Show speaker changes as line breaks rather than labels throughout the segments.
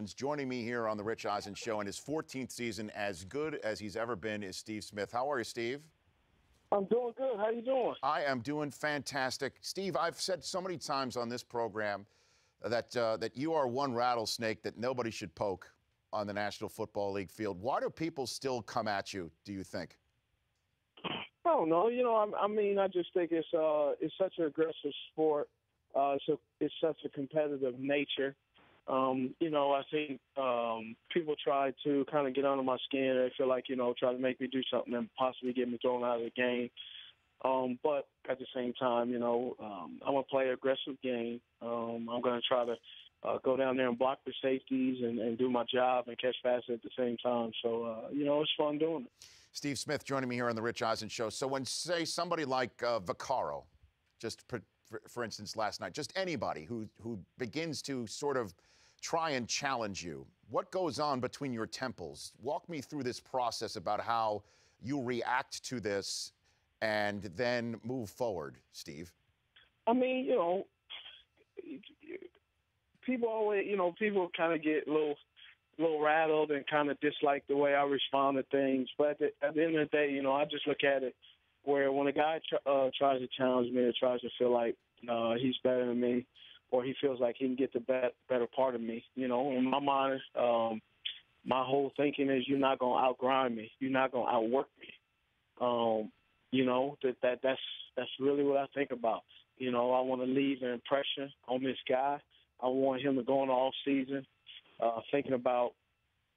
Dolphins. Joining me here on the Rich Eisen Show in his 14th season, as good as he's ever been, is Steve Smith. How are you, Steve?
I'm doing good. How you doing?
I am doing fantastic. Steve, I've said so many times on this program that you are one rattlesnake that nobody should poke on the National Football League field. Why do people still come at you, do you think?
I don't know. I just think it's such an aggressive sport. It's such a competitive nature. I think people try to kind of get under my skin. They feel like, try to make me do something and possibly get me thrown out of the game. But at the same time, I'm going to play an aggressive game. I'm going to try to go down there and block the safeties and do my job and catch passes at the same time. So, it's fun doing it.
Steve Smith joining me here on the Rich Eisen Show. So when, say, somebody like Vacarro, just for instance, last night, just anybody who begins to sort of try and challenge you, what goes on between your temples? Walk me through this process about how you react to this and then move forward, Steve.
I mean, people always, people kind of get a little rattled and kind of dislike the way I respond to things. But at the end of the day, I just look at it where when a guy tries to challenge me or tries to feel like he's better than me, or he feels like he can get the better part of me, in my mind, my whole thinking is you're not going to outgrind me. You're not going to outwork me. That's really what I think about. I want to leave an impression on this guy. I want him to go in the off season thinking about,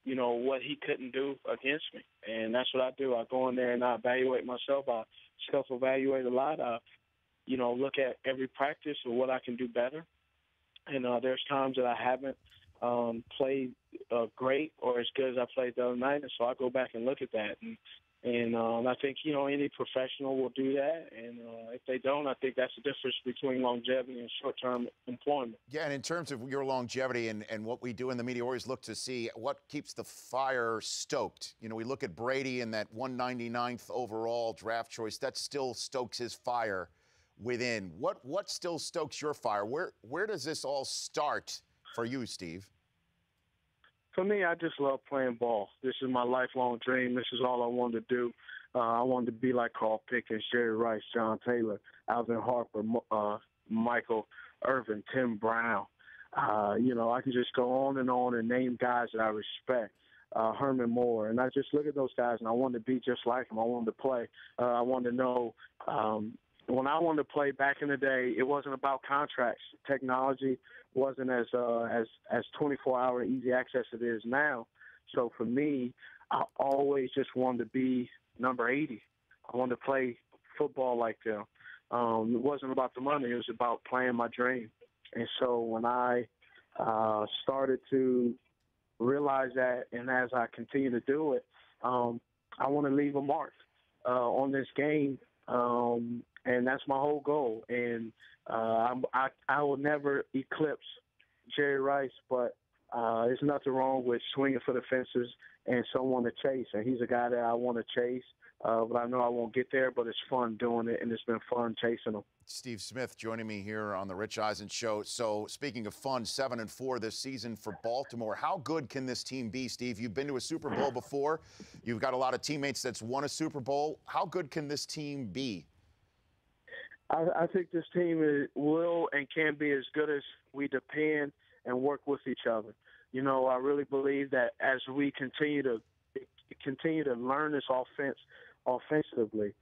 what he couldn't do against me. And that's what I do. I go in there and I evaluate myself. I self-evaluate a lot. I, look at every practice and what I can do better. And there's times that I haven't played great or as good as I played the other night. And so I go back and look at that. And I think, any professional will do that. And if they don't, I think that's the difference between longevity and short-term employment.
Yeah, and in terms of your longevity and what we do in the media, always look to see what keeps the fire stoked. We look at Brady in that 199th overall draft choice. That still stokes his fire within. What still stokes your fire? Where does this all start for you, Steve?
For me, I just love playing ball. This is my lifelong dream. This is all I wanted to do. I wanted to be like Carl Pickens, Jerry Rice, John Taylor, Alvin Harper, Michael Irvin, Tim Brown. I can just go on and name guys that I respect. Herman Moore. And I just look at those guys, and I wanted to be just like them. I wanted to play. I wanted to know when I wanted to play back in the day, it wasn't about contracts. Technology wasn't as 24-hour easy access it is now. So for me, I always just wanted to be number 80. I wanted to play football like them. It wasn't about the money. It was about playing my dream. And so when I started to realize that, and as I continue to do it, I want to leave a mark on this game. And that's my whole goal. And I will never eclipse Jerry Rice, but there's nothing wrong with swinging for the fences and someone to chase. And he's a guy that I want to chase, but I know I won't get there, but it's fun doing it, and it's been fun chasing him.
Steve Smith joining me here on the Rich Eisen Show. So speaking of fun, 7-4 this season for Baltimore. How good can this team be, Steve? You've been to a Super Bowl before. You've got a lot of teammates that's won a Super Bowl. How good can this team be?
I think this team will and can be as good as we depend and work with each other. I really believe that as we continue to learn this offense offensively,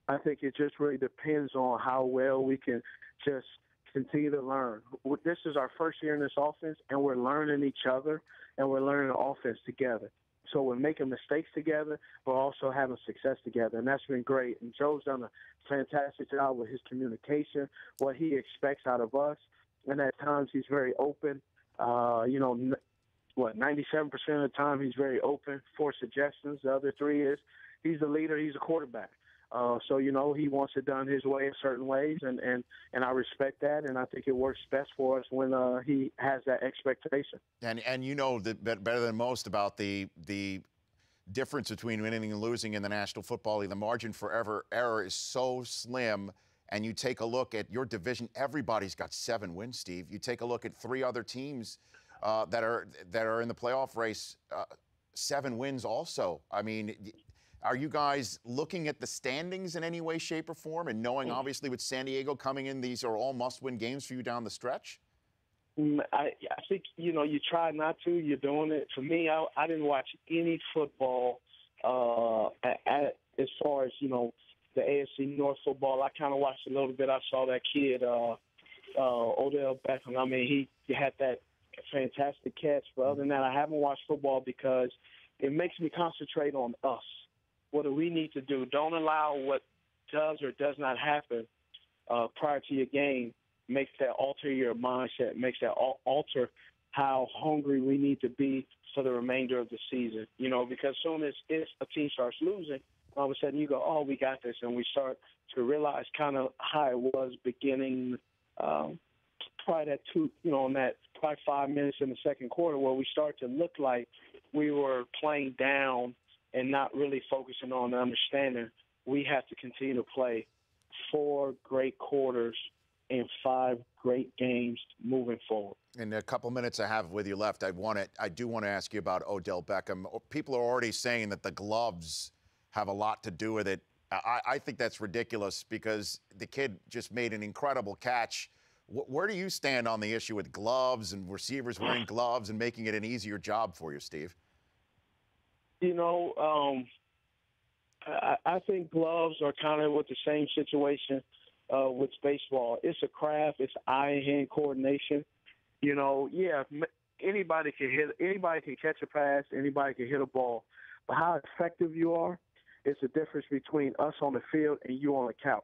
I think it just really depends on how well we can just continue to learn. This is our first year in this offense, and we're learning each other, and we're learning the offense together. So we're making mistakes together, but also having success together, and that's been great. And Joe's done a fantastic job with his communication, what he expects out of us, and at times he's very open. 97% of the time he's very open for suggestions. The other 3 is he's the leader, he's a quarterback. So he wants it done his way in certain ways, and I respect that, and I think it works best for us when he has that expectation. And
that better than most about the difference between winning and losing in the National Football League. The margin for error is so slim, and you take a look at your division, everybody's got 7 wins, Steve. You take a look at 3 other teams that are in the playoff race. 7 wins also. I mean, are you guys looking at the standings in any way, shape, or form, and knowing obviously with San Diego coming in, these are all must-win games for you down the stretch?
I think, you try not to. You're doing it. For me, I didn't watch any football as far as, the AFC North football. I kind of watched a little bit. I saw that kid, Odell Beckham. I mean, he had that fantastic catch. But other than that, I haven't watched football because it makes me concentrate on us. What do we need to do? Don't allow what does or does not happen prior to your game makes that alter your mindset, makes that alter how hungry we need to be for the remainder of the season. Because soon as if a team starts losing, all of a sudden you go, oh, we got this, and we start to realize kind of how it was beginning probably that on that probably 5 minutes in the second quarter where we start to look like we were playing down and not really focusing on the understanding we have to continue to play 4 great quarters and 5 great games moving forward.
In a couple minutes I have with you left, I do want to ask you about Odell Beckham. People are already saying that the gloves have a lot to do with it. I think that's ridiculous because the kid just made an incredible catch. Where do you stand on the issue with gloves and receivers wearing gloves and making it an easier job for you, Steve?
I think gloves are kind of with the same situation with baseball. It's a craft. It's eye-hand coordination. Anybody can hit. Anybody can catch a pass. Anybody can hit a ball. But how effective you are, it's the difference between us on the field and you on the couch.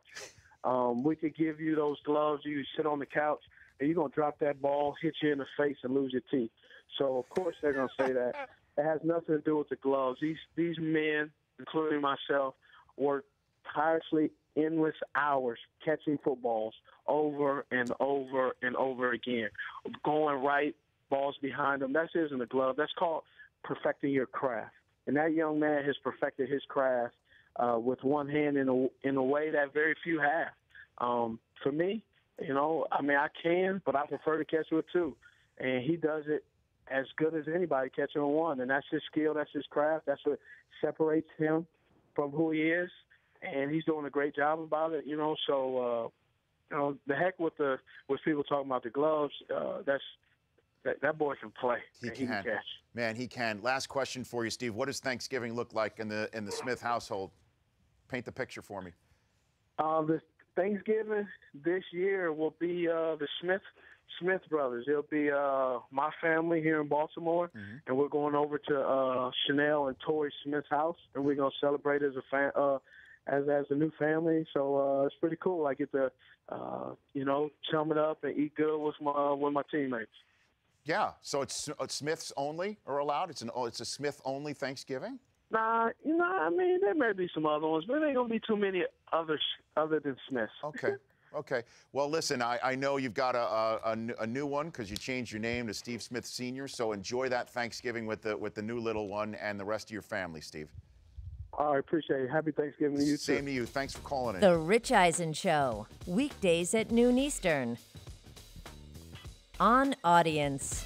We could give you those gloves. You sit on the couch, and you're going to drop that ball, hit you in the face, and lose your teeth. So, of course, they're going to say that. It has nothing to do with the gloves. These men, including myself, work tirelessly endless hours catching footballs over and over and over again. Going right, balls behind them. That isn't a glove. That's called perfecting your craft. And that young man has perfected his craft with one hand in a way that very few have. For me, I can, but I prefer to catch with 2. And he does it as good as anybody catching on 1. And that's his skill. That's his craft. That's what separates him from who he is. And he's doing a great job about it, So, the heck with people talking about the gloves. That boy can play. He can catch.
Man, he can. Last question for you, Steve. What does Thanksgiving look like in the Smith household? Paint the picture for me.
The Thanksgiving this year will be the Smith brothers. It'll be my family here in Baltimore, and we're going over to Chanel and Tori Smith's house, and we're gonna celebrate as a new family. So it's pretty cool. I get to chum it up and eat good with my teammates.
Yeah. So it's Smiths only are allowed. It's a Smith only Thanksgiving.
Nah, there may be some other ones, but there ain't gonna be too many others other than Smiths.
Okay. Well, listen, I know you've got a new one because you changed your name to Steve Smith Sr. So enjoy that Thanksgiving with the new little one and the rest of your family, Steve.
All right, appreciate it. Happy Thanksgiving to you, too.
Same to you. Thanks for calling in.
The Rich Eisen Show, weekdays at noon Eastern. On Audience.